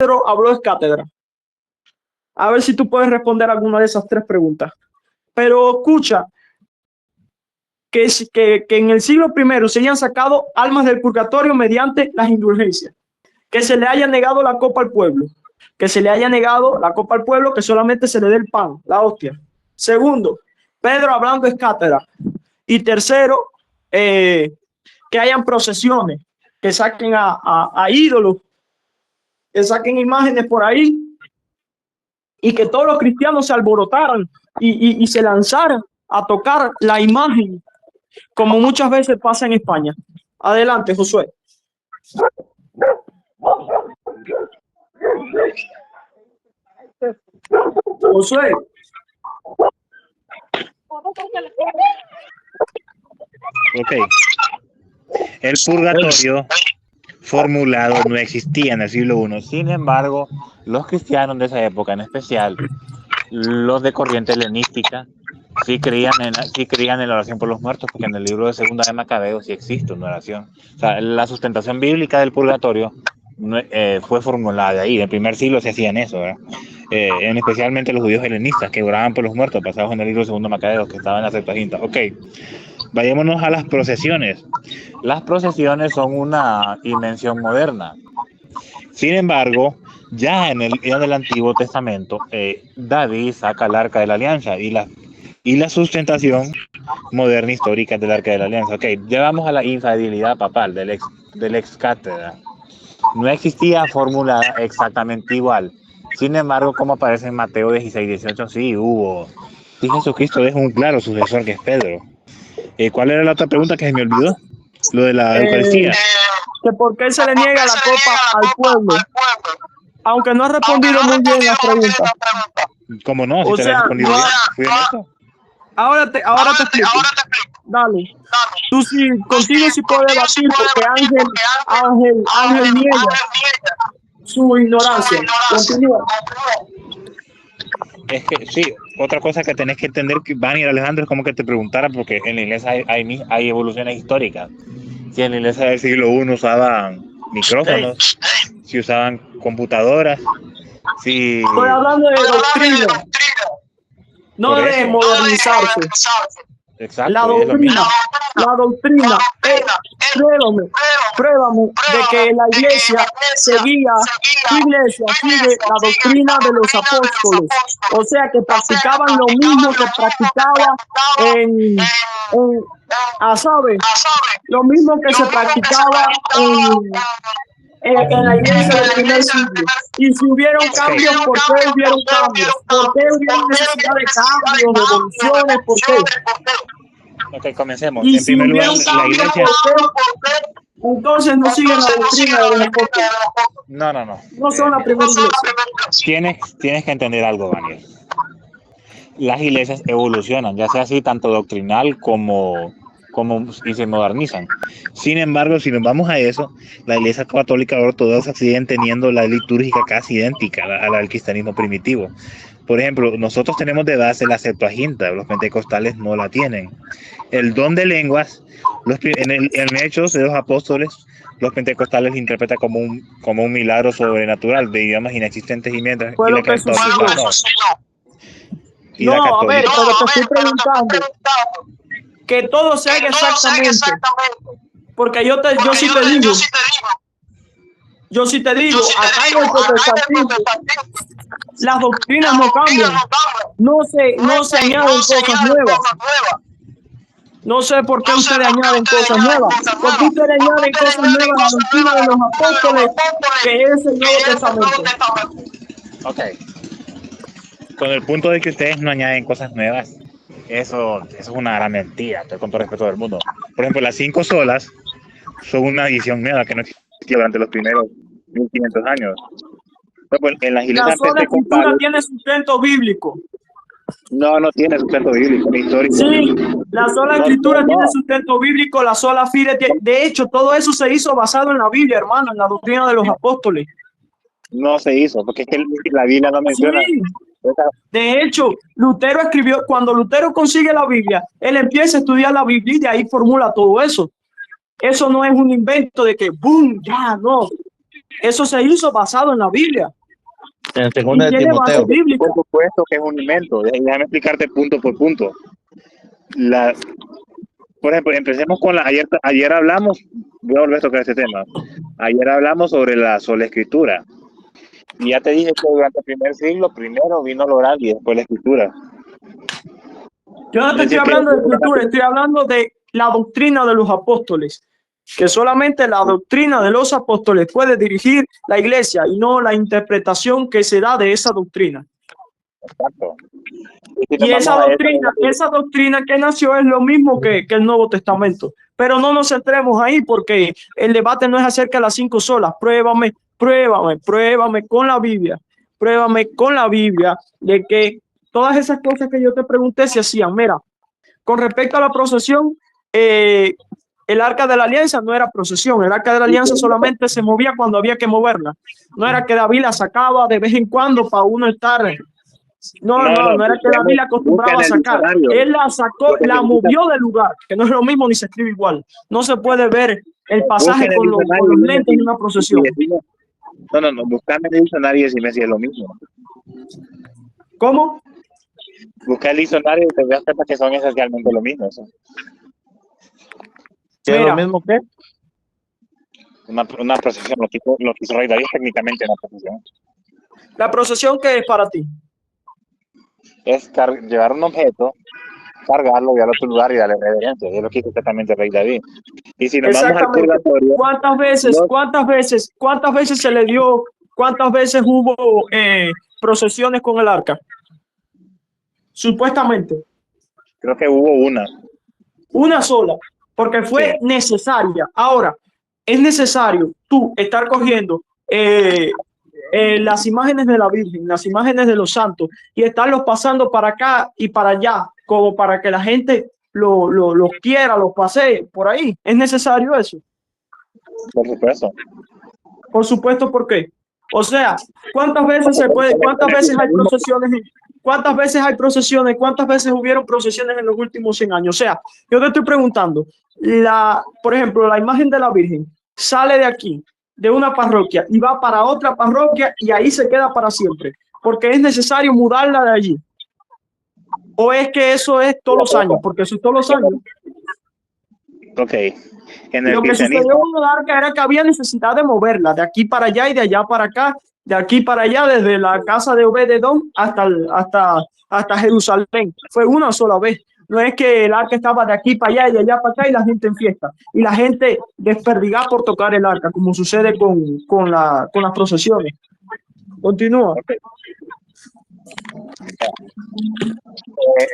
Pedro habló es cátedra. A ver si tú puedes responder alguna de esas tres preguntas. Pero escucha, que en el siglo I se hayan sacado almas del purgatorio mediante las indulgencias, que se le haya negado la copa al pueblo, que se le haya negado la copa al pueblo, que solamente se le dé el pan, la hostia. Segundo, Pedro hablando es cátedra. Y tercero, que hayan procesiones, que saquen a ídolos, que saquen imágenes por ahí, y que todos los cristianos se alborotaran y se lanzaran a tocar la imagen, como muchas veces pasa en España. Adelante, Josué. Josué. Ok. El purgatorio formulado no existía en el siglo I. Sin embargo, los cristianos de esa época, en especial los de corriente helenística, sí creían en la oración por los muertos, porque en el libro de Segunda de Macabeo sí existe una oración. O sea, la sustentación bíblica del purgatorio fue formulada de ahí. En el primer siglo se hacían eso, ¿verdad? Especialmente los judíos helenistas que oraban por los muertos, basados en el libro de Segundo Macabeo, que estaba en la Septuaginta. Ok, vayámonos a las procesiones. Las procesiones son una invención moderna. Sin embargo, ya en el Antiguo Testamento, David saca el Arca de la Alianza y la sustentación moderna histórica del Arca de la Alianza. Ok, llevamos a la infalibilidad papal del ex cátedra. No existía fórmula exactamente igual. Sin embargo, como aparece en Mateo 16-18, sí hubo. Y Jesucristo es un claro sucesor que es Pedro. ¿Cuál era la otra pregunta que se me olvidó? Lo de la Eucaristía. Que por qué se le niega la copa al pueblo. Aunque no ha respondido muy bien las preguntas. ¿Cómo no? Si te la he respondido bien. Ahora te explico. Dale. Tú sí, contigo sí puedes debatir porque Ángel niega su ignorancia. Continúa. Es que sí, otra cosa que tenés que entender, que Van y Alejandro, es como que te preguntaran, porque en la iglesia hay evoluciones históricas. Si en la iglesia del siglo I usaban micrófonos, si usaban computadoras, si... Estoy hablando de doctrina, no de modernizarse. Exacto, la doctrina, pruébame de que la iglesia sigue la doctrina de los apóstoles, o sea que practicaban lo mismo que practicaba lo mismo que se practicaba en la iglesia del primer siglo. Y si hubieron cambios, ¿por qué hubieron cambios? ¿Por qué hubieron necesidad de cambios, de evoluciones? ¿Por qué? Ok, comencemos. Y en primer lugar, la iglesia... Entonces no siguen la doctrina de los apóstoles. No son la primera iglesia. Tienes que entender algo, Daniel. Las iglesias evolucionan, ya sea así, tanto doctrinal como y se modernizan. Sin embargo, si nos vamos a eso, la iglesia católica ortodoxa siguen teniendo la litúrgica casi idéntica a la del cristianismo primitivo. Por ejemplo, nosotros tenemos de base la Septuaginta, los pentecostales no la tienen. El don de lenguas, en Hechos de los Apóstoles, los pentecostales lo interpretan como un milagro sobrenatural de idiomas inexistentes y mientras... Fue lo que sucedió. No, a ver, pero te estoy preguntando que todo se haga exactamente. Porque yo sí te digo, acá en el protestantismo las doctrinas no cambian, no se añaden cosas nuevas. No sé por qué ustedes añaden cosas nuevas. Porque ustedes añaden cosas nuevas a la doctrina de los apóstoles, que es el Nuevo Testamento. Ok. Con el punto de que ustedes no añaden cosas nuevas, eso es una gran mentira, con todo respeto del mundo. Por ejemplo, las 5 solas son una edición nueva que no existía durante los primeros 1500 años. Pues, en las iglesias la sola escritura tiene sustento bíblico. No tiene sustento bíblico, ni histórico. Sí, la sola escritura tiene sustento bíblico, la sola fide. De hecho, todo eso se hizo basado en la Biblia, hermano, en la doctrina de los apóstoles. No se hizo, porque es que la Biblia no menciona. Sí. De hecho, Lutero escribió, cuando Lutero consigue la Biblia, él empieza a estudiar la Biblia y de ahí formula todo eso. Eso no es un invento de que, ¡boom!, ya, no. Eso se hizo basado en la Biblia. En y segunda de tiene base Timoteo. bíblica. Por supuesto que es un invento. Déjame explicarte punto por punto. Por ejemplo, empecemos con ayer hablamos, voy a volver a tocar este tema. Ayer hablamos sobre la sola escritura. Y ya te dije que durante el primer siglo, primero vino el oral y después la escritura. Yo no te estoy hablando de escritura, estoy hablando de la doctrina de los apóstoles, que solamente la doctrina de los apóstoles puede dirigir la iglesia y no la interpretación que se da de esa doctrina. Exacto. Y esa doctrina que nació es lo mismo que el Nuevo Testamento. Pero no nos centremos ahí porque el debate no es acerca de las 5 solas. Pruébame con la Biblia. Pruébame con la Biblia de que todas esas cosas que yo te pregunté se hacían. Mira, con respecto a la procesión, el arca de la alianza no era procesión. El arca de la alianza solamente se movía cuando había que moverla. No era que David la sacaba de vez en cuando para uno estar... No era que David la acostumbraba a sacar. Él la sacó, la movió del lugar, que no es lo mismo ni se escribe igual. No se puede ver el pasaje con los lentes de una procesión. No, buscando en el diccionario y me decía lo mismo. ¿Cómo? Busca el diccionario y te das cuenta que son esencialmente lo mismo. Eso. ¿Qué es lo mismo que? Una procesión, lo que hizo Rey David técnicamente una procesión. ¿La procesión qué es para ti? Es llevar un objeto, cargarlo, llevarlo a otro lugar y darle reverencia. Es lo que hizo exactamente Rey David. Y si nos vamos al purgatorio... ¿Cuántas veces se le dio, cuántas veces hubo procesiones con el arca? Supuestamente. Creo que hubo una. Una sola, porque fue necesaria. Ahora, es necesario tú estar cogiendo las imágenes de la Virgen, las imágenes de los santos y estarlos pasando para acá y para allá, como para que la gente los quiera, los pasee por ahí. ¿Es necesario eso? Por supuesto. Por supuesto, ¿por qué? O sea, ¿cuántas veces se puede, cuántas veces hay procesiones? ¿Cuántas veces hay procesiones? ¿Cuántas veces hubieron procesiones en los últimos 100 años? O sea, yo te estoy preguntando, por ejemplo, la imagen de la Virgen sale de aquí, de una parroquia, y va para otra parroquia y ahí se queda para siempre, porque es necesario mudarla de allí. ¿O es que eso es todos los años? Porque eso es todos los años. Ok. Lo que sucedió con el arca era que había necesidad de moverla de aquí para allá y de allá para acá, de aquí para allá, desde la casa de Obed-Edom hasta Jerusalén. Fue una sola vez. No es que el arca estaba de aquí para allá y de allá para acá y la gente en fiesta. Y la gente desperdigada por tocar el arca, como sucede con las procesiones. Continúa.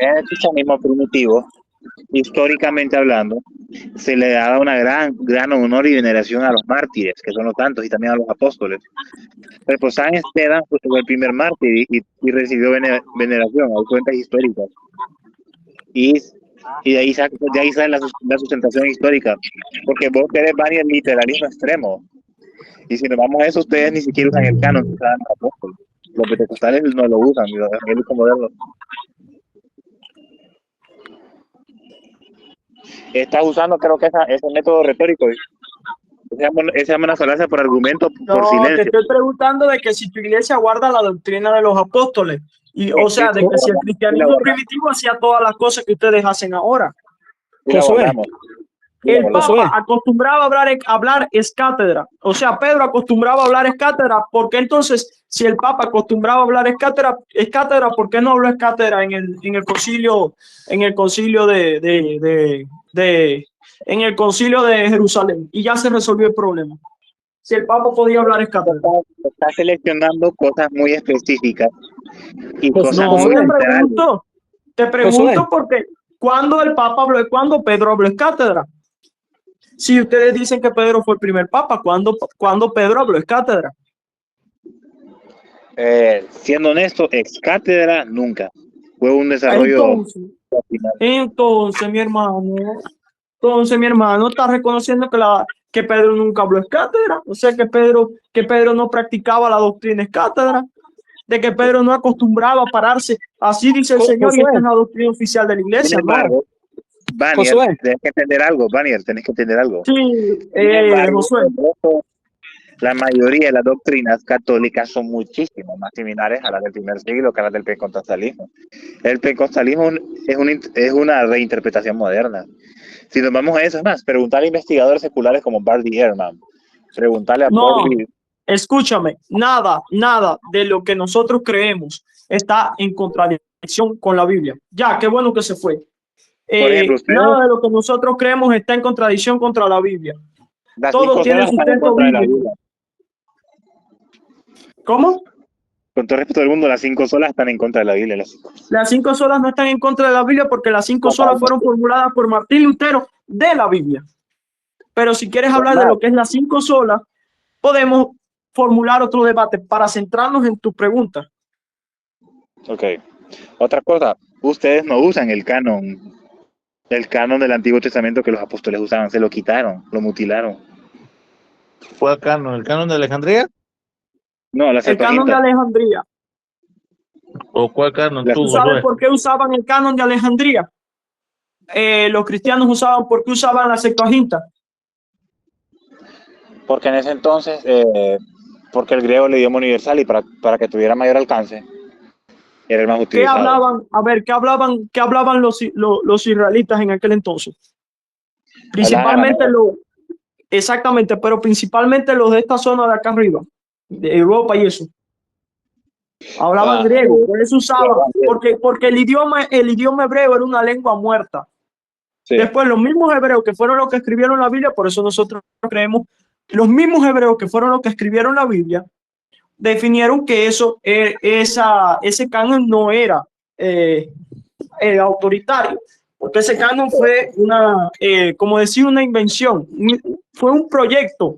En el cristianismo primitivo, históricamente hablando, se le daba una gran honor y veneración a los mártires, que son los santos, y también a los apóstoles. Pero pues San Esteban fue el primer mártir y recibió veneración, hay cuentas históricas. Y de ahí sale la sustentación histórica, porque vos querés variar el literalismo extremo. Y si nos vamos a eso, ustedes ni siquiera usan el canon que usaban los apóstoles. Los pentecostales no lo usan, los evangélicos modernos. Estás usando, creo que ese método retórico. Esa es una falacia por argumento, por silencio. Te estoy preguntando de que si tu iglesia guarda la doctrina de los apóstoles. O sea, de que si el cristianismo primitivo hacía todas las cosas que ustedes hacen ahora. El Papa acostumbraba a hablar es cátedra. O sea, Pedro acostumbraba a hablar es cátedra. ¿Por qué entonces, si el Papa acostumbraba a hablar es cátedra, ¿por qué no habló es cátedra en el concilio en el concilio de Jerusalén? Y ya se resolvió el problema. Si el Papa podía hablar es cátedra. Está seleccionando cosas muy específicas y pues cosas no, muy te pregunto porque cuando el Papa habló y cuando Pedro habló es cátedra. Si ustedes dicen que Pedro fue el primer papa, ¿cuándo Pedro habló es cátedra? Siendo honesto, ex cátedra nunca. Fue un desarrollo. Entonces, mi hermano está reconociendo que Pedro nunca habló es cátedra. O sea, que Pedro no practicaba la doctrina es cátedra. De que Pedro no acostumbraba a pararse. Así dice el Señor y esta es la doctrina oficial de la iglesia. ¿No? Banier, tenés que entender algo. Sí, Josué. La mayoría de las doctrinas católicas son muchísimo más similares a las del primer siglo que a las del pentecostalismo. El pentecostalismo es una reinterpretación moderna. Si nos vamos a eso, es más, preguntarle a investigadores seculares como Bardi Ehrman, preguntarle a No, Bobby. escúchame, nada de lo que nosotros creemos está en contradicción con la Biblia. Ya, qué bueno que se fue. Por ejemplo, ustedes, Nada de lo que nosotros creemos está en contradicción contra la Biblia. las Todo 5 tiene solas están en sustento contra de la bíblico. Biblia. ¿Cómo? Con todo respeto del mundo, las 5 solas están en contra de la Biblia. Las 5 solas no están en contra de la Biblia porque las 5 solas fueron formuladas por Martín Lutero de la Biblia. Pero si quieres hablar de lo que es las 5 solas, podemos formular otro debate para centrarnos en tu pregunta. Ok. Otra cosa, ustedes no usan el canon del Antiguo Testamento que los apóstoles usaban, se lo quitaron, lo mutilaron. ¿Cuál canon? ¿El canon de Alejandría? No, la El canon de Septuaginta. Alejandría. ¿O cuál canon? La- ¿Tú Tú, sabes Josué. por qué usaban el canon de Alejandría? Los cristianos usaban, ¿por qué usaban la Septuaginta? Porque en ese entonces, porque el griego le dio universal y para que tuviera mayor alcance, era el más ¿Qué utilizado. hablaban? A ver, ¿qué hablaban los israelitas en aquel entonces? Principalmente exactamente, pero principalmente los de esta zona de acá arriba, de Europa y eso. Hablaban griego, por eso usaban, porque el idioma hebreo era una lengua muerta. Sí. Después los mismos hebreos que fueron los que escribieron la Biblia, por eso nosotros creemos, los mismos hebreos que fueron los que escribieron la Biblia, definieron que ese canon no era autoritario, porque ese canon fue como decir, una invención, fue un proyecto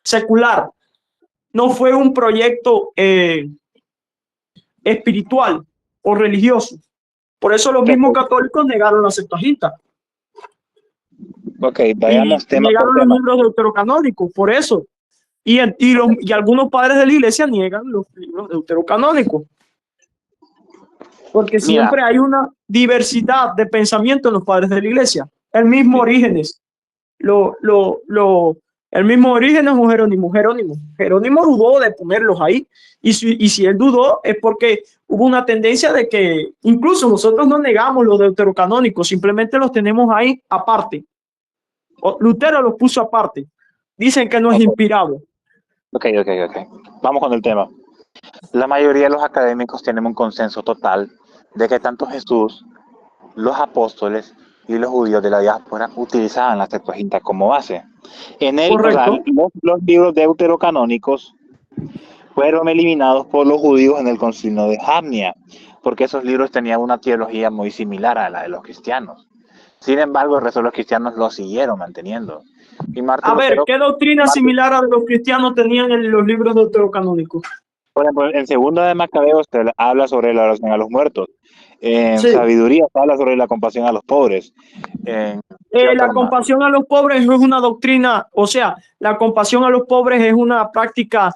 secular, no fue un proyecto espiritual o religioso. Por eso los mismos católicos negaron la Septuaginta. Ok, vayamos Y tema negaron por los tema. libros deuterocanónicos, por eso. Y algunos padres de la iglesia niegan los libros deuterocanónicos. Porque siempre hay una diversidad de pensamiento en los padres de la iglesia. El mismo Orígenes. El mismo Orígenes o Jerónimo. Jerónimo dudó de ponerlos ahí. Y si él dudó es porque hubo una tendencia de que incluso nosotros no negamos los deuterocanónicos, simplemente los tenemos ahí aparte. Lutero los puso aparte. Dicen que no es inspirado. Ok. Vamos con el tema. La mayoría de los académicos tienen un consenso total de que tanto Jesús, los apóstoles y los judíos de la diáspora utilizaban la Septuaginta como base. En él, o sea, los libros deuterocanónicos fueron eliminados por los judíos en el concilio de Jamnia, porque esos libros tenían una teología muy similar a la de los cristianos. Sin embargo, el resto de los cristianos lo siguieron manteniendo. Y Martín Lutero, ¿qué doctrina similar a los cristianos tenían en los libros deuterocanónicos? por ejemplo, en Segunda de Macabeos se habla sobre la oración a los muertos. En Sabiduría se habla sobre la compasión a los pobres. La compasión a los pobres no es una doctrina, o sea, la compasión a los pobres es una práctica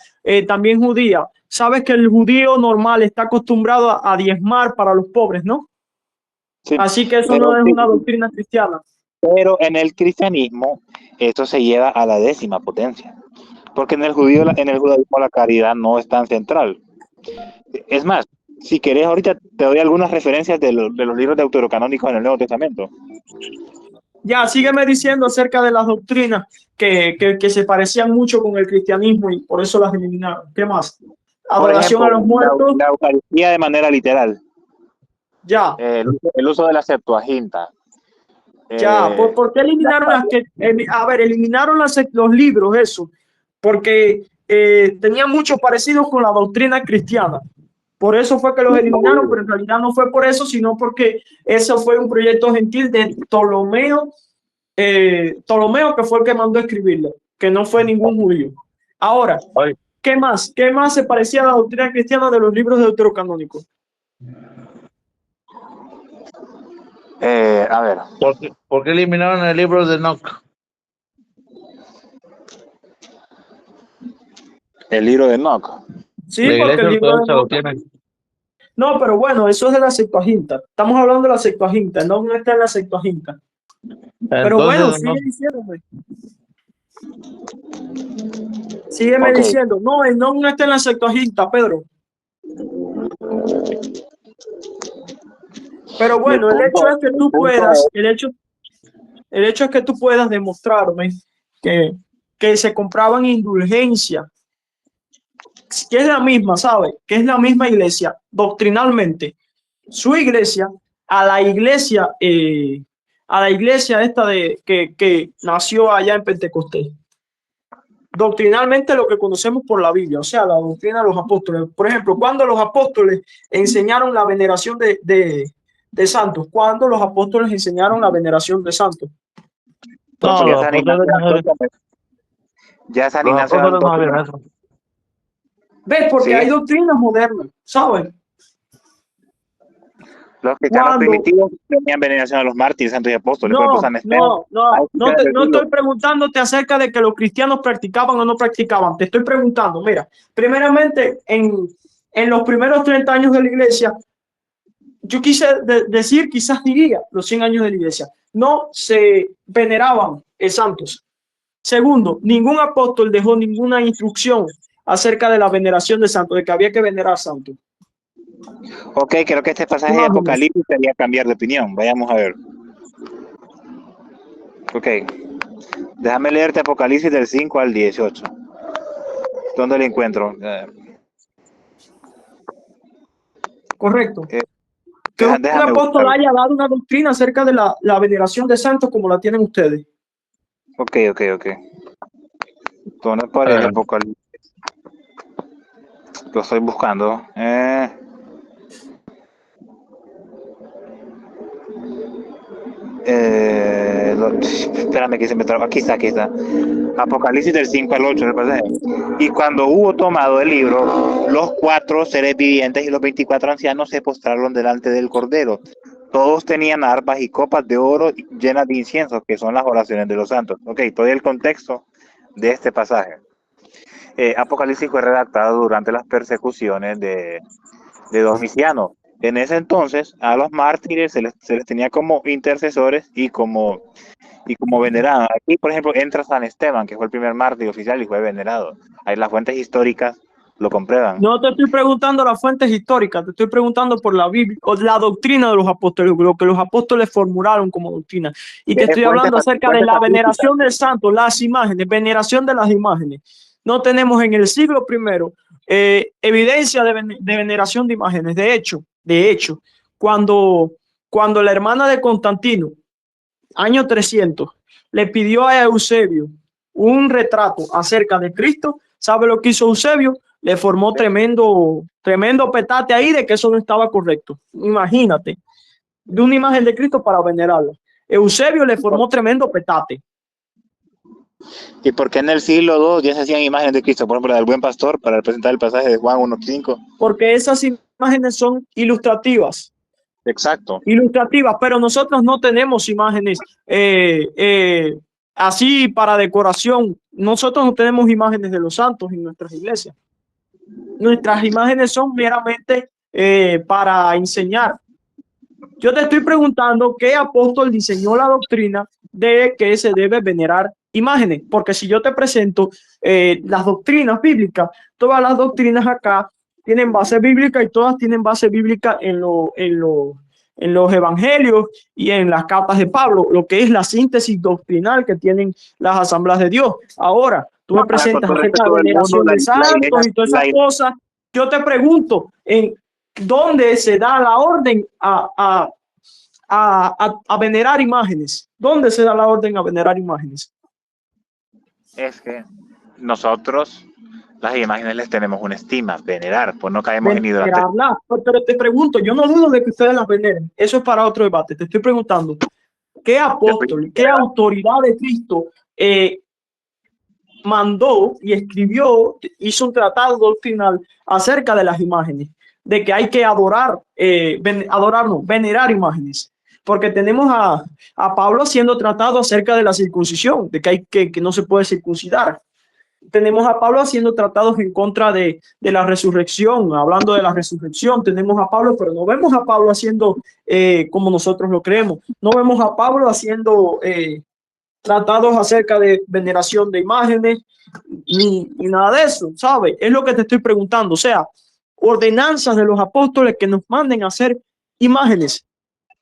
también judía. Sabes que el judío normal está acostumbrado a diezmar para los pobres, ¿no? Sí, así que eso no es una doctrina cristiana. Pero en el cristianismo esto se lleva a la 10ª potencia, porque en el judaísmo la caridad no es tan central. Es más, si querés ahorita te doy algunas referencias de los libros deuterocanónicos en el Nuevo Testamento. Ya, sígueme diciendo acerca de las doctrinas que se parecían mucho con el cristianismo y por eso las eliminaron. ¿Qué más? Adoración a los muertos. La Eucaristía de manera literal. Ya. El uso de la Septuaginta. Ya, ¿por qué eliminaron las que? Eliminaron los libros, eso, porque tenían muchos parecidos con la doctrina cristiana. Por eso fue que los eliminaron, pero en realidad no fue por eso, sino porque eso fue un proyecto gentil de Ptolomeo, que fue el que mandó a escribirlo, que no fue ningún judío. Ahora, ¿qué más? ¿Qué más se parecía a la doctrina cristiana de los libros deuterocanónicos? A ver. ¿Por qué eliminaron el libro de Enoch? El libro de Enoch. Sí, porque el libro de Enoch... No, pero bueno, eso es de la Septuaginta. Estamos hablando de la Septuaginta, no está en la Septuaginta. Pero entonces, bueno, sigue diciéndome. Sígueme Ok. diciendo, no, el no está en la Septuaginta, Pedro. Pero Mi bueno, el hecho punto, es que mi tú punto puedas, es, el hecho es que tú puedas demostrarme que, que se compraban indulgencia, que es la misma, ¿sabes? Que es la misma iglesia, doctrinalmente. Su iglesia, a a la iglesia esta que nació allá en Pentecostés. Doctrinalmente lo que conocemos por la Biblia, o sea, la doctrina de los apóstoles. Por ejemplo, cuando los apóstoles enseñaron la veneración de santos, cuando los apóstoles enseñaron la veneración de santos. No, entonces ya los San apóstoles Ignacio, no sabían, ya San los Ignacio de apóstoles no sabían Antioquía, eso. ¿Ves? Porque hay ¿sí? doctrinas modernas, ¿sabes? Los cristianos Cuando primitivos tenían veneración a los mártires, santos y apóstoles, por ejemplo, no, San Esteban. no, Hay no, cristianos del no siglo. estoy preguntándote acerca de que los cristianos practicaban o no practicaban. Te estoy preguntando, mira, primeramente, en los primeros 30 años de la iglesia, yo quise decir, quizás diría, los 100 años de la iglesia, no se veneraban santos. Segundo, ningún apóstol dejó ninguna instrucción acerca de la veneración de santos, de que había que venerar santos. Ok, creo que este pasaje de Imágenes. Apocalipsis sería cambiar de opinión. Vayamos a ver. Ok, déjame leerte Apocalipsis del 5 al 18. ¿Dónde lo encuentro? Correcto. Eh, Que un déjame apóstol buscarlo. haya dado una doctrina acerca de la veneración de santos como la tienen ustedes. Ok. ¿Dónde aparece Apocalipsis? Lo estoy buscando. Espérame que se me traba. Aquí está. Apocalipsis del 5 al 8. Y cuando hubo tomado el libro, los 4 seres vivientes y los 24 ancianos se postraron delante del Cordero. Todos tenían arpas y copas de oro llenas de incienso, que son las oraciones de los santos. Ok, todo el contexto de este pasaje. Apocalipsis fue redactado durante las persecuciones de Domiciano. En ese entonces, a los mártires se les tenía como intercesores y como venerados. Aquí, por ejemplo, entra San Esteban, que fue el primer mártir oficial y fue venerado. Ahí las fuentes históricas lo comprueban. No te estoy preguntando las fuentes históricas, te estoy preguntando por la Biblia, o la doctrina de los apóstoles, lo que los apóstoles formularon como doctrina. Y te Tiene estoy fuentes, hablando acerca de fuentes la patrísticas. veneración del santo, las imágenes, veneración de las imágenes. No tenemos en el siglo primero evidencia de veneración de imágenes. De hecho, cuando la hermana de Constantino, año 300, le pidió a Eusebio un retrato acerca de Cristo, ¿sabe lo que hizo Eusebio? Le formó tremendo petate ahí de que eso no estaba correcto. Imagínate, de una imagen de Cristo para venerarla. Eusebio le formó tremendo petate. ¿Y por qué en el siglo II ya se hacían imágenes de Cristo? Por ejemplo, la del buen pastor, para representar el pasaje de Juan 1:5. Porque esas imágenes son Exacto. ilustrativas, pero nosotros no tenemos imágenes así para decoración. Nosotros no tenemos imágenes de los santos en nuestras iglesias. Nuestras imágenes son meramente para enseñar. Yo te estoy preguntando qué apóstol diseñó la doctrina de que se debe venerar imágenes, porque si yo te presento las doctrinas bíblicas, todas las doctrinas acá tienen base bíblica y todas tienen base bíblica en los evangelios y en las cartas de Pablo, lo que es la síntesis doctrinal que tienen las asambleas de Dios. Ahora, tú me Ahora, con presentas todo el acerca de respeto del mundo, veneración de santos y todas esas iglesia, cosas. Yo te pregunto, ¿en dónde se da la orden a venerar imágenes? ¿Dónde se da la orden a venerar imágenes? es que nosotros las imágenes les tenemos una estima, venerar, pues no caemos en idolatría. Venerarlas. Pero te pregunto, yo no dudo de que ustedes las veneren. Eso es para otro debate. Te estoy preguntando, ¿qué apóstol, qué autoridad de Cristo mandó y escribió, hizo un tratado doctrinal acerca de las imágenes, de que hay que venerar imágenes? Porque tenemos a Pablo haciendo tratado acerca de la circuncisión, de que que no se puede circuncidar. Tenemos a Pablo haciendo tratados en contra de la resurrección, hablando de la resurrección. Tenemos a Pablo, pero no vemos a Pablo haciendo como nosotros lo creemos. No vemos a Pablo haciendo tratados acerca de veneración de imágenes, ni nada de eso, ¿sabes? Es lo que te estoy preguntando. O sea, ordenanzas de los apóstoles que nos manden a hacer imágenes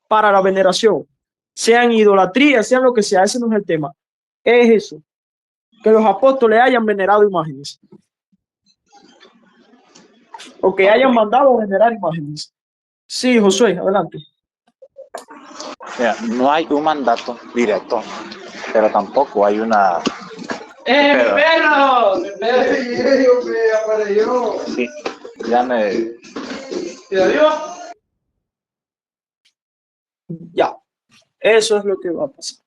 para la veneración, sean idolatría, sean lo que sea, ese no es el tema. Es eso, que los apóstoles hayan venerado imágenes o que hayan mandado a venerar imágenes. Sí, Josué, adelante. Mira, no hay un mandato directo, pero tampoco hay una... ¡Mi perro! ¡Mi perro! Sí, ya me... ¿Y adiós? Ya, eso es lo que va a pasar.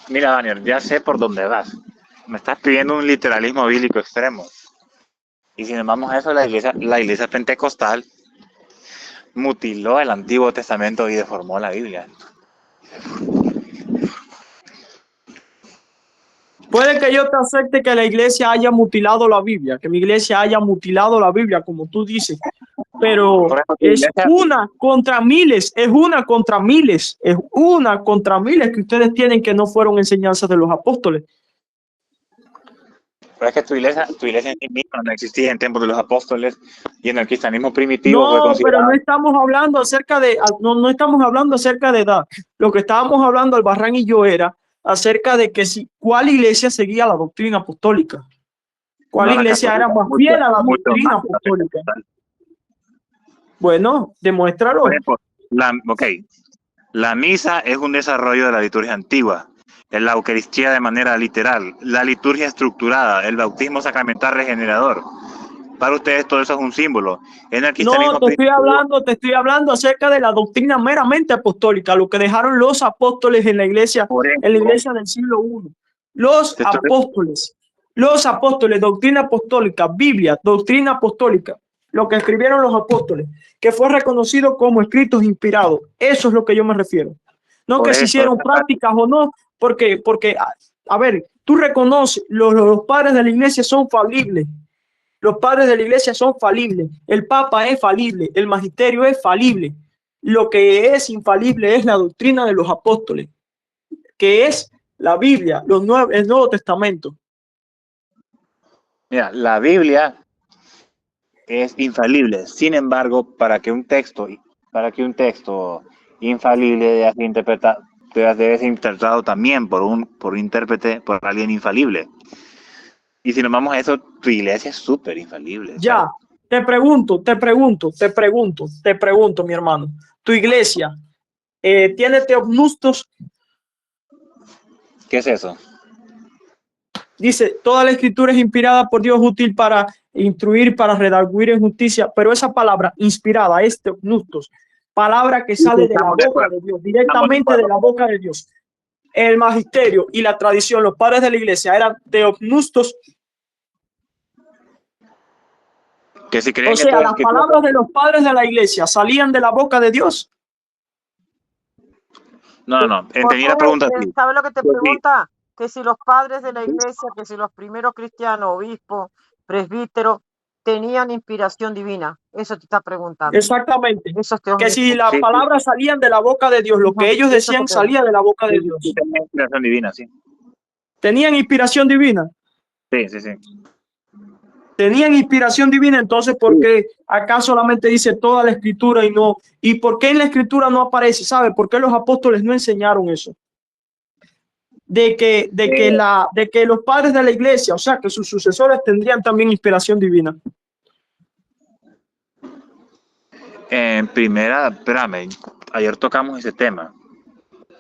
Mira, Daniel, ya sé por dónde vas. Me estás pidiendo un literalismo bíblico extremo. Y si nos vamos a eso, la iglesia pentecostal mutiló el Antiguo Testamento y deformó la Biblia. Puede que yo te acepte que la iglesia haya mutilado la Biblia, que mi iglesia haya mutilado la Biblia, como tú dices, pero Por ejemplo, tu es iglesia, una contra miles, es una contra miles, es una contra miles que ustedes tienen que no fueron enseñanzas de los apóstoles. pero es que tu iglesia en sí misma no existía en tiempos de los apóstoles y en el cristianismo primitivo fue No, pero no considerado. estamos hablando acerca de, no estamos hablando acerca de edad. Lo que estábamos hablando Albarrán y yo era acerca de que si, ¿cuál iglesia seguía la doctrina apostólica? ¿Cuál No la iglesia era católica, más mucho, fiel a la mucho doctrina más que la apostólica? pentecostal. Bueno, Por demuéstralo. ejemplo, la misa es un desarrollo de la liturgia antigua. La Eucaristía de manera literal, la liturgia estructurada, el bautismo sacramental regenerador. Para ustedes todo eso es un símbolo. En el No, cristianismo primitivo, te estoy hablando acerca de la doctrina meramente apostólica, lo que dejaron los apóstoles por en la eso, iglesia del siglo I. Los te estoy- apóstoles, doctrina apostólica, Biblia, doctrina apostólica, lo que escribieron los apóstoles, que fue reconocido como escritos inspirados. Eso es lo que yo me refiero. No por que se eso, hicieron prácticas o no, porque a ver, tú reconoces, los padres de la iglesia son falibles. Los padres de la iglesia son falibles. El papa es falible. El magisterio es falible. Lo que es infalible es la doctrina de los apóstoles, que es la Biblia, el Nuevo Testamento. mira, la Biblia es infalible. Sin embargo, para que un texto infalible debe ser interpretado también por un intérprete, por alguien infalible. Y si nos vamos a eso, tu iglesia es súper infalible. O sea, Ya, te pregunto, mi hermano. Tu iglesia tiene teopnustos. ¿qué es eso? Dice, toda la escritura es inspirada por Dios, útil para instruir, para redarguir en justicia, pero esa palabra inspirada es teopnustos, palabra que sale de la Estamos de boca acuerdo. de Dios, Estamos de directamente de acuerdo. la boca de Dios. El magisterio y la tradición, los padres de la iglesia eran teopnustos, Que si o creen que sea, toda la las escritura... palabras de los padres de la iglesia salían de la boca de Dios. No. Entendí la Josué, pregunta así. ¿sabe lo que te Pues sí. pregunta? Que si los padres de la iglesia, que si los primeros cristianos, obispos, presbíteros, tenían inspiración divina. Eso te está preguntando. Exactamente. Eso te Que si las Sí, palabras salían de la boca de Dios, lo que ellos Eso te decían pregunto. salía de la boca de sí, Dios. tenía inspiración divina, sí. Tenían inspiración divina. Sí. Tenían inspiración divina, entonces ¿por qué acá solamente dice toda la escritura y no? ¿Y por qué en la escritura no aparece? ¿Sabe? ¿Por qué los apóstoles no enseñaron eso? De que los padres de la iglesia, o sea, que sus sucesores tendrían también inspiración divina. En primera, espérame, ayer tocamos ese tema.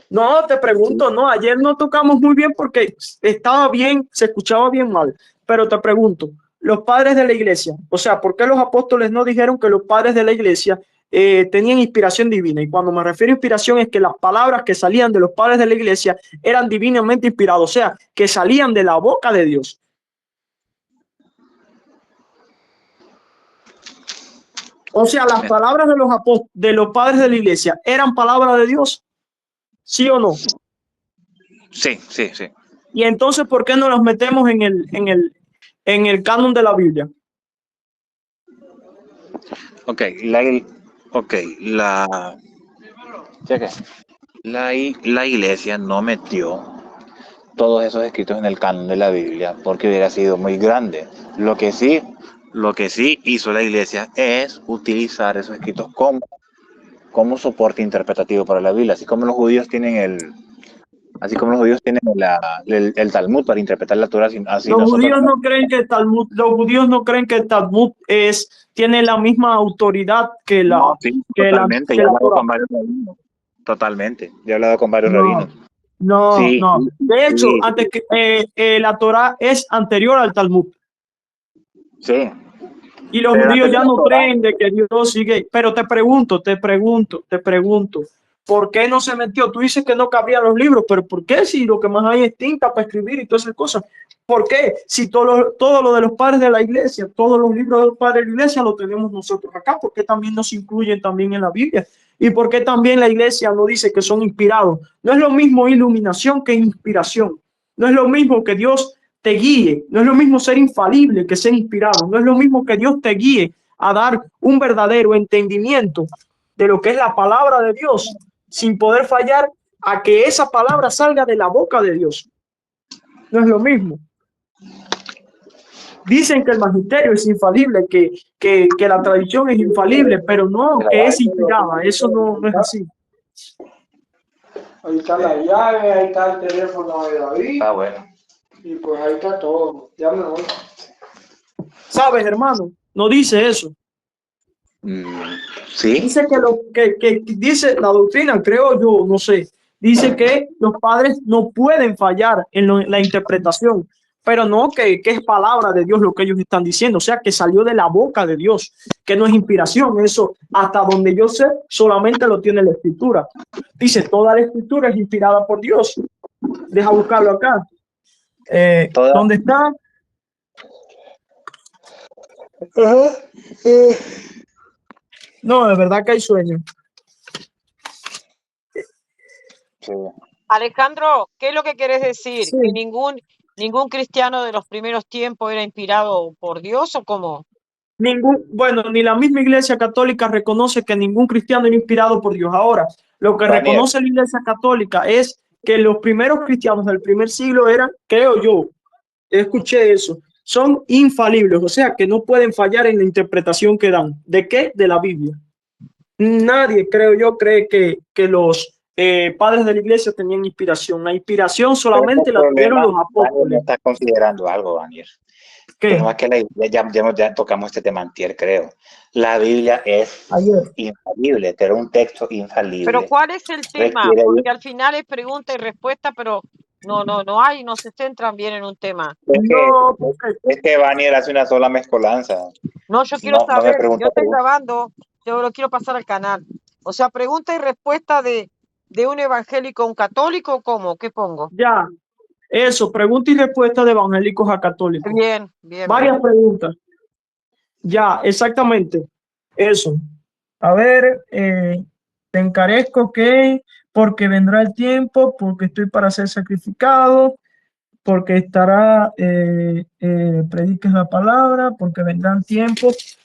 No, te pregunto, no, ayer no tocamos muy bien porque estaba bien, se escuchaba bien mal, pero te pregunto, los padres de la iglesia, o sea, ¿por qué los apóstoles no dijeron que los padres de la iglesia tenían inspiración divina? Y cuando me refiero a inspiración es que las palabras que salían de los padres de la iglesia eran divinamente inspiradas, o sea, que salían de la boca de Dios. O sea, las palabras de los padres de la iglesia eran palabras de Dios, ¿sí o no? Sí. Y entonces, ¿por qué no las metemos en el canon de la Biblia? Ok, ok, cheque. La iglesia no metió todos esos escritos en el canon de la Biblia porque hubiera sido muy grande. Lo que sí hizo la iglesia es utilizar esos escritos como soporte interpretativo para la Biblia, así como los judíos tienen el Talmud para interpretar la Torah, así Los nosotros. judíos no creen que el Talmud, los judíos no creen que el Talmud tiene la misma autoridad que No, sí, totalmente. que Ya he la hablado Torah. con varios rabinos. Totalmente. Ya he hablado con varios No, rabinos. no, Sí, no. De hecho, sí, antes que la Torah es anterior al Talmud. sí. Y los Pero judíos antes de ya la no Torah, creen de que Dios sigue. Pero te pregunto, ¿por qué no se metió? Tú dices que no cabrían los libros, pero ¿por qué si lo que más hay es tinta para escribir y todas esas cosas? ¿Por qué? Si todo lo de los padres de la iglesia, todos los libros de los padres de la iglesia lo tenemos nosotros acá, ¿por qué también nos incluyen también en la Biblia? ¿Y por qué también la iglesia no dice que son inspirados? No es lo mismo iluminación que inspiración. No es lo mismo que Dios te guíe. No es lo mismo ser infalible que ser inspirado. No es lo mismo que Dios te guíe a dar un verdadero entendimiento de lo que es la palabra de Dios sin poder fallar a que esa palabra salga de la boca de Dios. No es lo mismo. Dicen que el magisterio es infalible, que la tradición es infalible, pero no que es inspirada. Eso no es así. Ahí está la llave, ahí está el teléfono de David. ah, bueno. Y pues ahí está todo. Ya me voy. ¿Sabes, hermano? No dice eso. Sí, Dice que dice la doctrina, creo yo, no sé, dice que los padres no pueden fallar en la interpretación, pero no que es palabra de Dios lo que ellos están diciendo, o sea, que salió de la boca de Dios, que no es inspiración, eso hasta donde yo sé, solamente lo tiene la escritura. Dice, toda la escritura es inspirada por Dios. Deja buscarlo acá. toda. ¿Dónde está? No, de verdad que hay sueño. Sí. Alejandro, ¿qué es lo que querés decir? Sí. ¿Que ningún cristiano de los primeros tiempos era inspirado por Dios o cómo? Bueno, ni la misma Iglesia Católica reconoce que ningún cristiano era inspirado por Dios. Ahora, lo que Daniel, reconoce la Iglesia Católica es que los primeros cristianos del primer siglo eran, creo yo, escuché eso, son infalibles, o sea, que no pueden fallar en la interpretación que dan. ¿De qué? De la Biblia. Nadie, creo yo, cree que los padres de la Iglesia tenían inspiración. La inspiración pero el solamente la tuvieron problema, los Daniel, no apóstoles. estás considerando algo, Daniel. Que no ¿Qué? es que la Biblia, ya tocamos este tema antier, creo. La Biblia es Ayer. infalible, pero un texto Pero infalible ¿cuál es el tema? requiere, Porque al final es pregunta y respuesta, pero no se centran bien en un tema. es que, No, porque es que Daniel hace una sola mezcolanza. No, yo quiero No me saber, si yo pregunta, estoy grabando, yo lo quiero pasar al canal. O sea, pregunta y respuesta de un evangélico a un católico, ¿cómo? ¿Qué pongo? ya, eso, pregunta y respuesta de evangélicos a católicos. Bien, bien, bien. Varias preguntas. Ya, exactamente. Eso. A ver, te encarezco que porque vendrá el tiempo, porque estoy para ser sacrificado, porque estará, prediques la palabra, porque vendrán tiempos.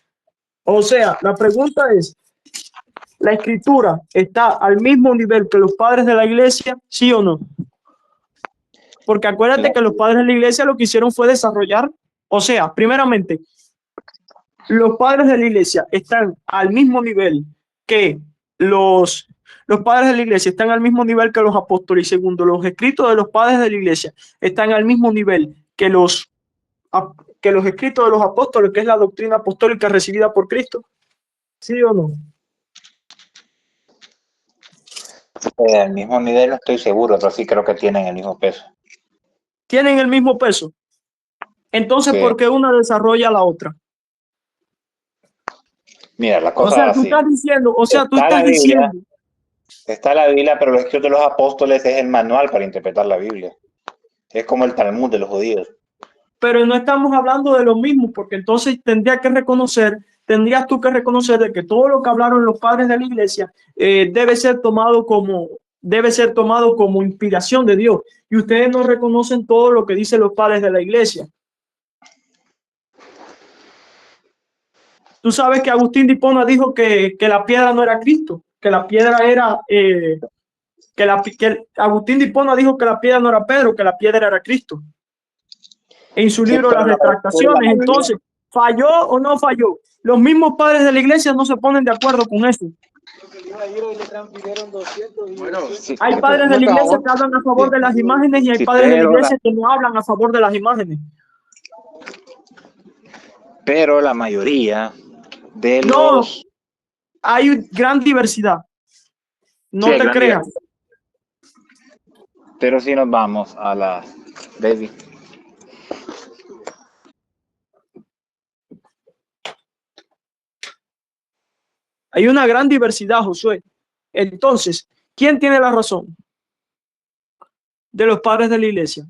O sea, la pregunta es, ¿la escritura está al mismo nivel que los padres de la iglesia? ¿Sí o no? Porque acuérdate que los padres de la iglesia lo que hicieron fue desarrollar, o sea, primeramente, los padres de la iglesia están al mismo nivel que los padres de la iglesia están al mismo nivel que los apóstoles. Y segundo, los escritos de los padres de la iglesia están al mismo nivel que los escritos de los apóstoles, que es la doctrina apostólica recibida por Cristo. ¿Sí o no? al mismo nivel no estoy seguro, pero sí creo que tienen el mismo peso. Tienen el mismo peso. Entonces, Sí. ¿por qué una desarrolla a la otra? Mira, la O cosa sea, es tú así. estás diciendo, Está la Biblia, pero los escritos de los apóstoles es el manual para interpretar la Biblia. Es como el Talmud de los judíos. pero no estamos hablando de lo mismo, porque entonces tendrías tú que reconocer de que todo lo que hablaron los padres de la iglesia debe ser tomado como inspiración de Dios. Y ustedes no reconocen todo lo que dicen los padres de la iglesia. Tú sabes que Agustín de Hipona dijo que la piedra no era Cristo, que la piedra era, que Agustín de Hipona dijo que la piedra no era Pedro, que la piedra era Cristo. En su Sí, libro pero Las pero la Retractaciones. mayoría, Entonces, ¿falló o no falló? Los mismos padres de la iglesia no se ponen de acuerdo con eso. sí, Hay padres de la iglesia que hablan a favor de las imágenes y hay sí, padres de la iglesia que no hablan a favor de las imágenes. pero la mayoría de No, los... hay gran diversidad. Sí, No hay te gran creas. diversidad. Pero si nos vamos a la... David. Hay una gran diversidad, Josué. Entonces, ¿quién tiene la razón? De los padres de la iglesia.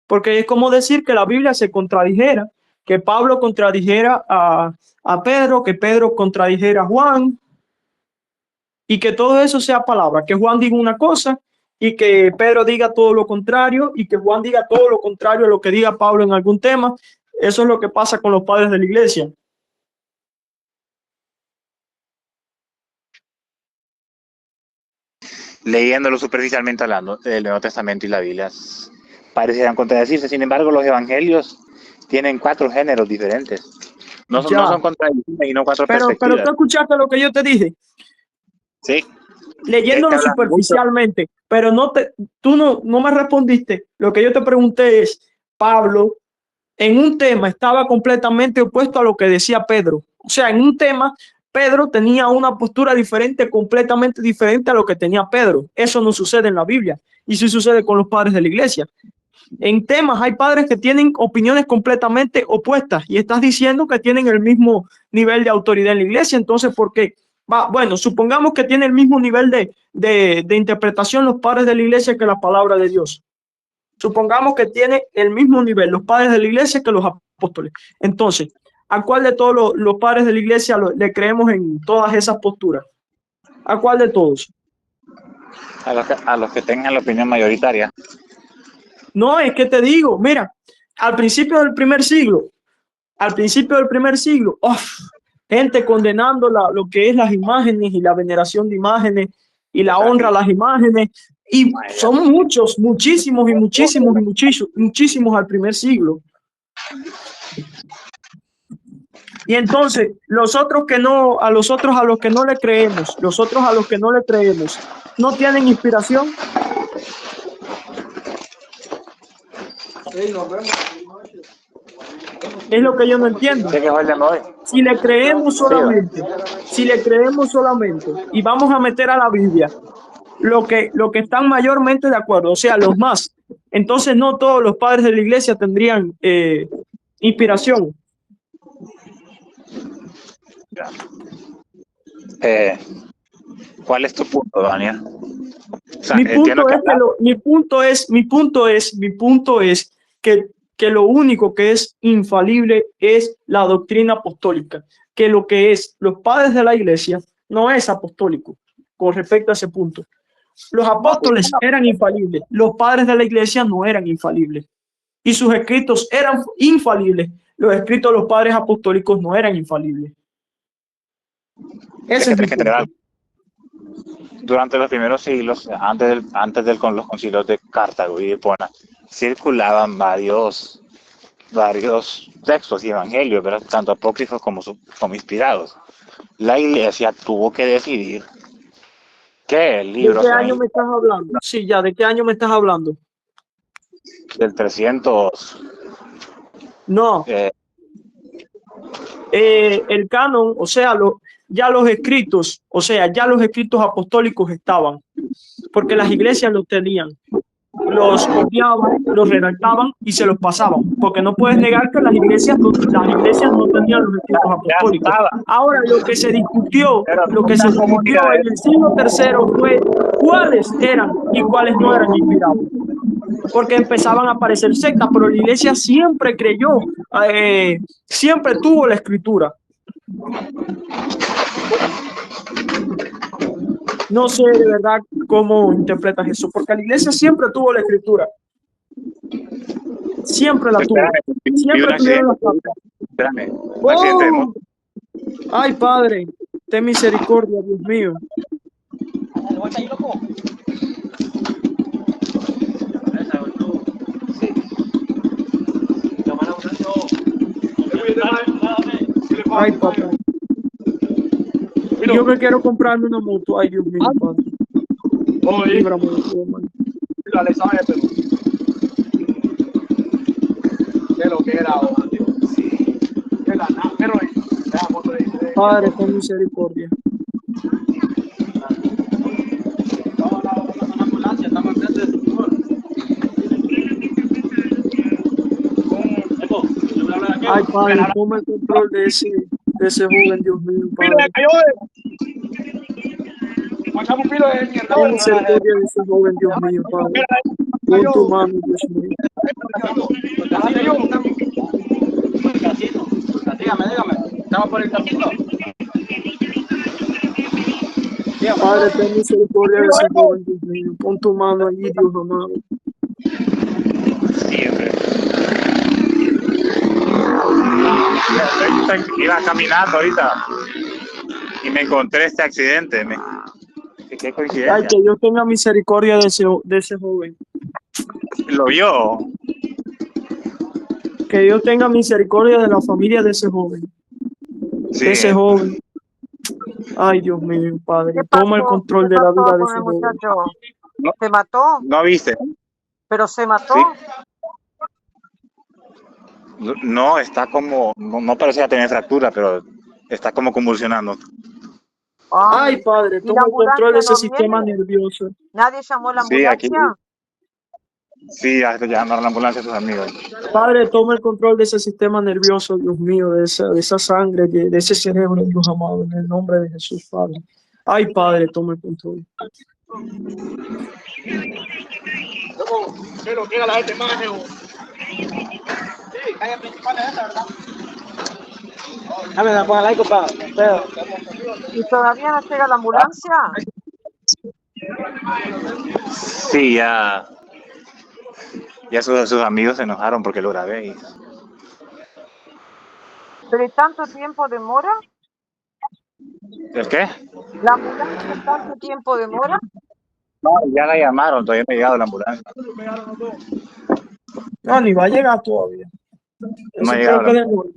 Porque es como decir que la Biblia se contradijera, que Pablo contradijera a Pedro, que Pedro contradijera a Juan, y que todo eso sea palabra, que Juan diga una cosa y que Pedro diga todo lo contrario y que Juan diga todo lo contrario a lo que diga Pablo en algún tema. Eso es lo que pasa con los padres de la iglesia. Leyéndolo superficialmente hablando, el Nuevo Testamento y la Biblia parecieran contradecirse. Sin embargo, los evangelios tienen 4 géneros diferentes. No Ya, son contradicciones y no 4 pero perspectivas. tú escuchaste lo que yo te dije, Sí, leyéndolo hablan mucho. superficialmente, pero tú no me respondiste. Lo que yo te pregunté es, Pablo en un tema estaba completamente opuesto a lo que decía Pedro. O sea, en un tema Pedro tenía una postura diferente, completamente diferente a lo que tenía Pedro. Eso no sucede en la Biblia y sí sucede con los padres de la iglesia. En temas hay padres que tienen opiniones completamente opuestas y estás diciendo que tienen el mismo nivel de autoridad en la iglesia. Entonces, ¿por qué? Bueno, supongamos que tiene el mismo nivel de interpretación los padres de la iglesia que la palabra de Dios. Supongamos que tiene el mismo nivel los padres de la iglesia que los apóstoles. Entonces, ¿a cuál de todos los padres de la iglesia le creemos en todas esas posturas? ¿A cuál de todos? A los que tengan la opinión mayoritaria. No, es que te digo, mira, al principio del primer siglo, gente condenando lo que es las imágenes y la veneración de imágenes y la honra a las imágenes. Y son muchísimos al primer siglo. Y entonces, los otros a los que no le creemos, no tienen inspiración. Es lo que yo no entiendo. ¿Qué fue el de hoy? Si le creemos solamente y vamos a meter a la Biblia lo que están mayormente de acuerdo, o sea, los más, entonces no todos los padres de la iglesia tendrían inspiración. ¿Cuál es tu punto, Daniel? O sea, Mi punto es que lo único que es infalible es la doctrina apostólica, que lo que es los padres de la iglesia no es apostólico con respecto a ese punto. Los apóstoles eran infalibles, los padres de la iglesia no eran infalibles y sus escritos eran infalibles. Los escritos de los padres apostólicos no eran infalibles. Ese es mi punto. Durante los primeros siglos, antes de los concilios de Cartago y de Hipona, circulaban varios textos y evangelios, ¿verdad? Tanto apócrifos como inspirados. La iglesia tuvo que decidir qué libros... ¿De qué año me estás hablando? Sí, ya, ¿de qué año me estás hablando? Del 300. No. El canon, o sea, ya los escritos apostólicos estaban, porque las iglesias los tenían, los copiaban, los redactaban y se los pasaban, porque no puedes negar que las iglesias no tenían los escritos apostólicos. Ahora, lo que se discutió en el siglo III fue cuáles eran y cuáles no eran inspirados, porque empezaban a aparecer sectas, pero la iglesia siempre creyó, siempre tuvo la escritura. No sé de verdad cómo interpretas eso, porque la iglesia siempre tuvo la escritura. Siempre la tuvo. Siempre tuvieron las cartas. espérame. Un accidente de moto. Ay, Padre, ten misericordia, Dios mío. Ay, papá. Yo que quiero comprarme una moto. Ay, Dios mío, Padre. Líbrame de todo mal. Padre, ten misericordia. Ay, Padre, toma el control de ese joven, Dios mío, Padre. Ten misericordia de ese joven, Dios mío, Padre. Pon tu mano, Dios mío. Estamos por el casino. Padre, ten misericordia de ese joven, Dios mío. Pon tu mano allí, Dios amado. Siempre. Iba caminando ahorita y me encontré este accidente. Qué coincidencia. Ay, que Dios tenga misericordia de ese joven. Lo vio. Que Dios tenga misericordia de la familia de ese joven. Sí. De ese joven. Ay, Dios mío, Padre. ¿Qué Toma el pasó? control ¿Qué de la pasó vida de con ese el joven. muchacho? No. ¿Se mató? ¿No viste? ¿Pero se mató? Sí. No, está como, no parecía tener fractura, pero está como convulsionando. Ay, Padre, ¿y la toma el control de ese ambulancia no sistema viene? nervioso. ¿Nadie llamó a la Sí, aquí. ambulancia? Sí, ya llamaron a la ambulancia a sus amigos. Padre, toma el control de ese sistema nervioso, Dios mío, de esa sangre, de ese cerebro, Dios amado, en el nombre de Jesús, Padre. Ay, Padre, toma el control. Pero llega la gente más, sí, calle principal es esa, ¿verdad? Dame la ponga like, compadre. ¿Y todavía no llega la ambulancia? Sí, ya sus amigos se enojaron porque lo grabé. ¿Pero y tanto tiempo demora? ¿El qué? ¿La ambulancia tanto tiempo demora? No, ya la llamaron, todavía no ha llegado la ambulancia. No, ni va a llegar todavía. No ha Eso llegado creo que la demora.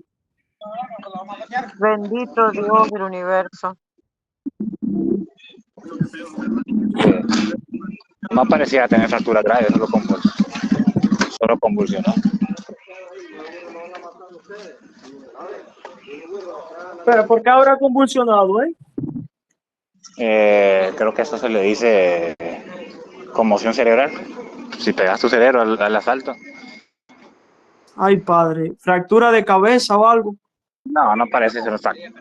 Bendito Dios del universo. No parecía tener fractura grave, solo convulsionó. Pero ¿por qué habrá convulsionado, Creo que eso se le dice conmoción cerebral. Si pegas tu cerebro al asfalto. Ay, Padre, fractura de cabeza o algo. No parece ser.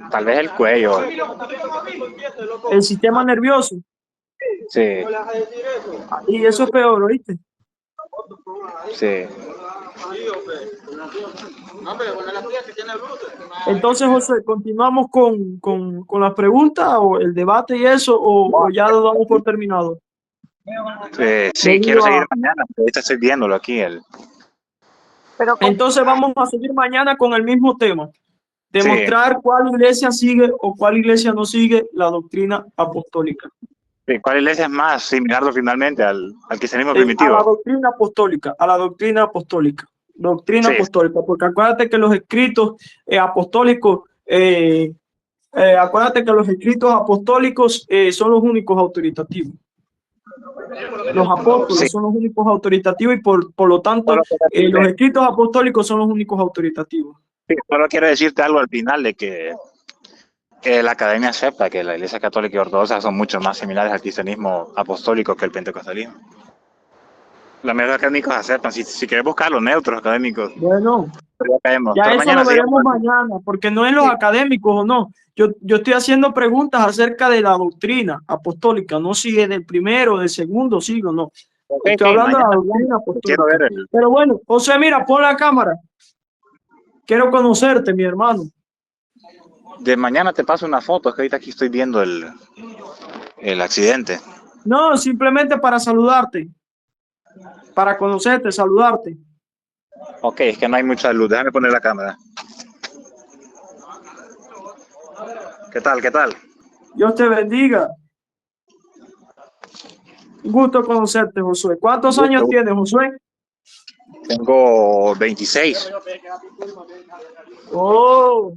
Tal vez el cuello. El sistema nervioso. Sí, Y eso es peor, ¿oíste? sí. Entonces, José, ¿continuamos con las preguntas o el debate y eso o ya lo damos por terminado? Sí, quiero seguir mañana. Ahorita estoy viéndolo aquí. Pero Entonces vamos a seguir mañana con el mismo tema. Demostrar cuál iglesia sigue o cuál iglesia no sigue la doctrina apostólica. ¿Cuál iglesia es más similar finalmente al cristianismo primitivo? A la doctrina apostólica, Doctrina apostólica, porque acuérdate que los escritos apostólicos, son los únicos autoritativos. Los apóstoles son los únicos autoritativos y por lo tanto los escritos apostólicos son los únicos autoritativos. Sí, solo quiero decirte algo al final de que la academia acepta que la Iglesia Católica y Ortodoxa son mucho más similares al cristianismo apostólico que el pentecostalismo. Los medios académicos aceptan. Si quieres buscar los neutros académicos. Bueno, ya pero eso lo veremos mañana, porque no es los académicos o no. Yo estoy haciendo preguntas acerca de la doctrina apostólica, no si es del primero o del segundo siglo, no. Estoy hablando de la doctrina apostólica. Pero bueno, José, mira, pon la cámara. Quiero conocerte, mi hermano. De mañana te paso una foto, es que ahorita aquí estoy viendo el accidente. No, simplemente para saludarte. Para conocerte, saludarte. Ok, es que no hay mucha luz. Déjame poner la cámara. ¿Qué tal? ¿Qué tal? Dios te bendiga. Un gusto conocerte, Josué. ¿Cuántos años tienes, Josué? Tengo 26. Oh.